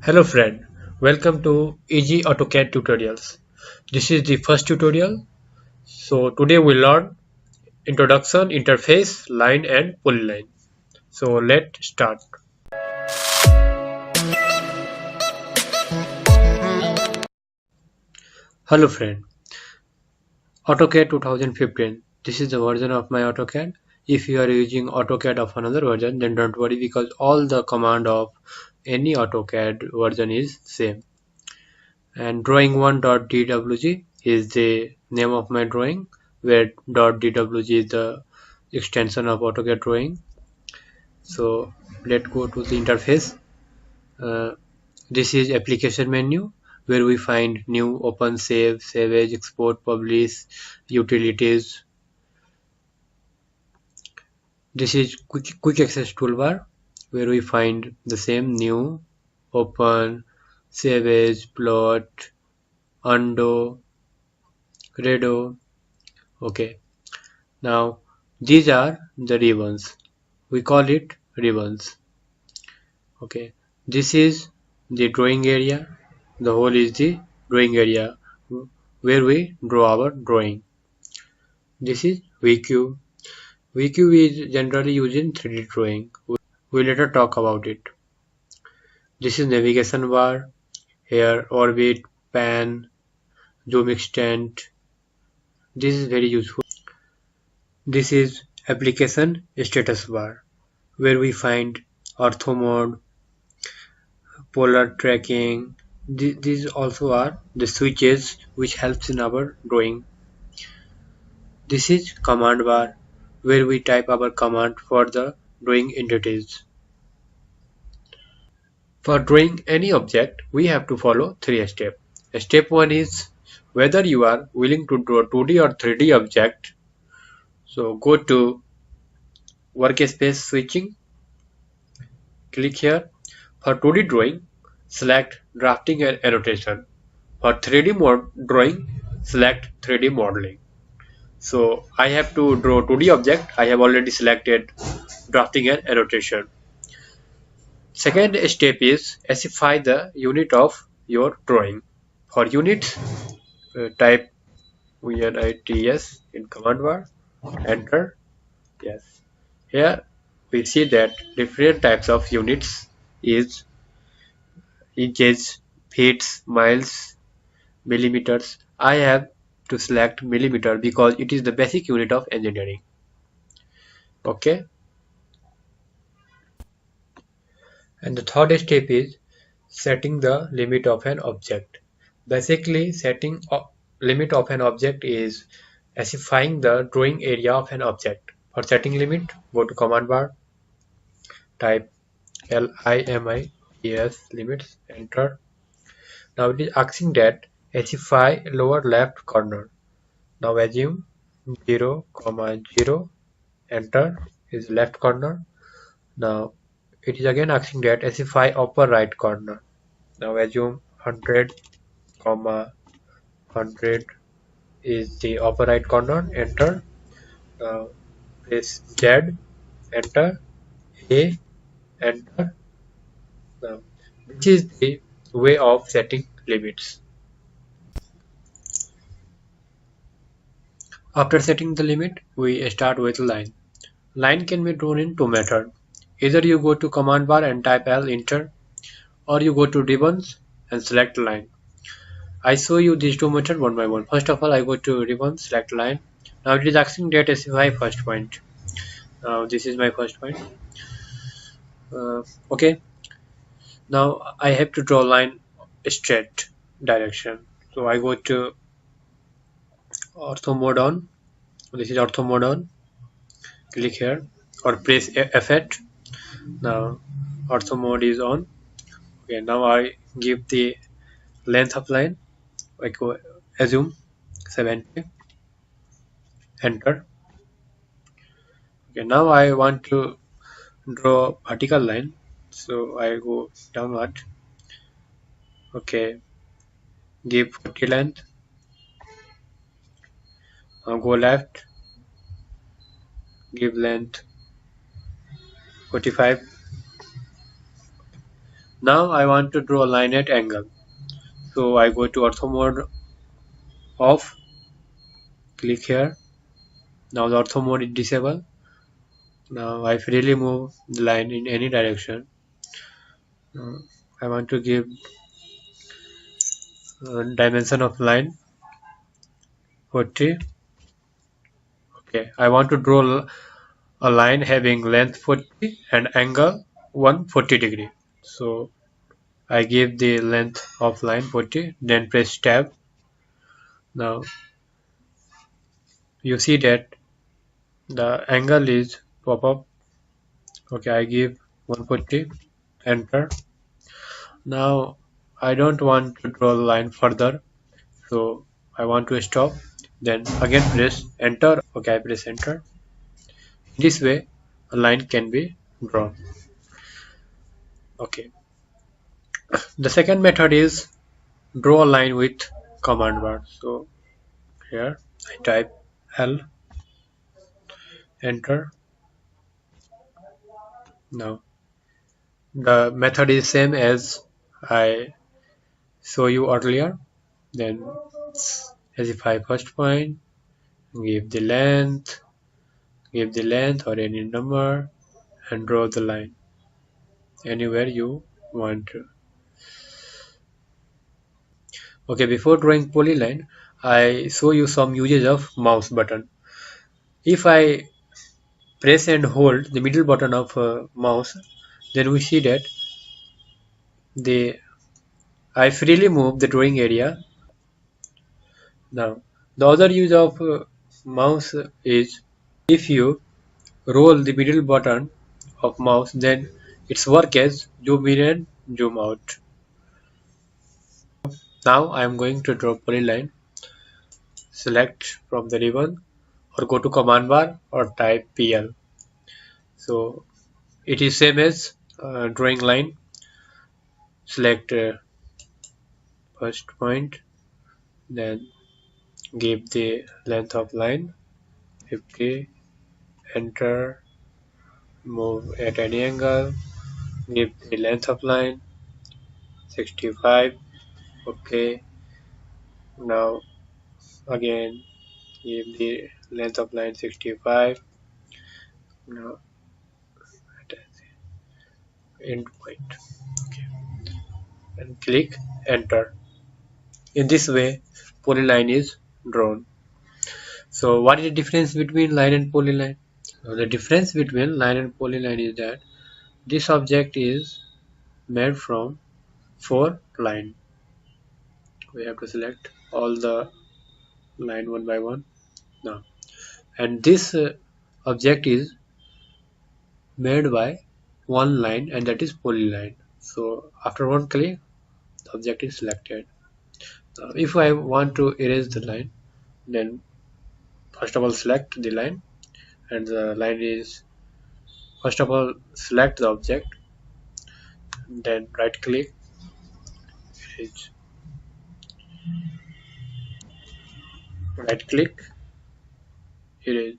Hello friend, welcome to Easy Autocad tutorials. This is the first tutorial. So today we learn introduction, interface, line and polyline. So let's start. Hello friend, AutoCAD 2015. This is the version of my AutoCAD. If you are using AutoCAD of another version, then don't worry because all the command of any AutoCAD version is same. And drawing1.dwg is the name of my drawing, where .dwg is the extension of AutoCAD drawing. So let's go to the interface. This is application menu where we find new, open, save, save as, export, publish, utilities. This is quick access toolbar where we find the same new, open, save as, plot, undo, redo. Okay. Now these are the ribbons. We call it ribbons. Okay. This is the drawing area. The whole is the drawing area where we draw our drawing. This is VQ. VQ is generally used in 3D drawing. We later talk about it. This is navigation bar. Here orbit, pan, zoom extent. This is very useful. This is application status bar where we find ortho mode, polar tracking. These also are the switches which helps in our drawing. This is command bar where we type our command for the drawing entities. For drawing any object, we have to follow three steps. Step 1 is whether you are willing to draw 2D or 3D object. So go to workspace switching, click here. For 2D drawing, select drafting and annotation. For 3D drawing, select 3D modeling. So I have to draw 2D object. I have already selected drafting and annotation. Second step is specify the unit of your drawing. For units, type units in command bar, enter. Yes. Here we see that different types of units is inches, feet, miles, millimeters. I have to select millimeter because it is the basic unit of engineering. Okay. And the third step is setting the limit of an object. Basically, setting a limit of an object is specifying the drawing area of an object. For setting limit, go to command bar, type LIMITS limits, enter. Now it is asking that specify lower left corner. Now assume 0, 0, enter is left corner. Now it is again asking that specify upper right corner. Now assume 100, 100 is the upper right corner, enter. Now press Z, enter, A, enter. Now this is the way of setting limits. After setting the limit, we start with line. Line can be drawn in two methods. Either you go to command bar and type L, enter, or you go to ribbons and select line. I show you these two methods one by one. First of all, I go to ribbon, select line. Now it is asking that specify first point. Now this is my first point. Okay. Now I have to draw line straight direction. So I go to ortho mode on. This is ortho mode on. Click here or press F8. Now ortho mode is on. Okay. Now I give the length of line. I go assume 70. Enter. Okay. Now I want to draw vertical line, so I go downward. Okay, give 40 length. Now go left, give length 45. Now I want to draw a line at angle. So I go to ortho mode off, click here. Now the ortho mode is disabled. Now I freely move the line in any direction. Uh, I want to give dimension of line 40. Okay, I want to draw a line having length 40 and angle 140 degree. So I give the length of line 40, then press tab. Now you see that the angle is pop up. Okay, I give 140, enter. Now I don't want to draw the line further, so I want to stop. Then again press enter. Okay, I press enter. This way a line can be drawn. Okay. The second method is draw a line with command bar. So here I type L, enter. Now the method is same as I show you earlier. Then specify first point, give the length or any number, and draw the line anywhere you want to. Okay, before drawing polyline, I show you some uses of mouse button. If I press and hold the middle button of a mouse, then we see that the I freely move the drawing area. Now, the other use of mouse is if you roll the middle button of mouse, then its work as zoom in and zoom out. Now I am going to draw polyline. Select from the ribbon or go to command bar or type PL. So it is same as drawing line. Select first point, then give the length of line 50, enter, move at any angle, give the length of line 65. Okay, now again give the length of line 65. Now at end point. Okay, and click enter. In this way polyline is drawn. So what is the difference between line and polyline? So the difference between line and polyline is that this object is made from 4 lines. We have to select all the line one by one now, and this object is made by one line, and that is polyline. So after one click the object is selected. Now if I want to erase the line, then first of all select the line, and the line is first of all select the object, then right click, erase, right click, erase.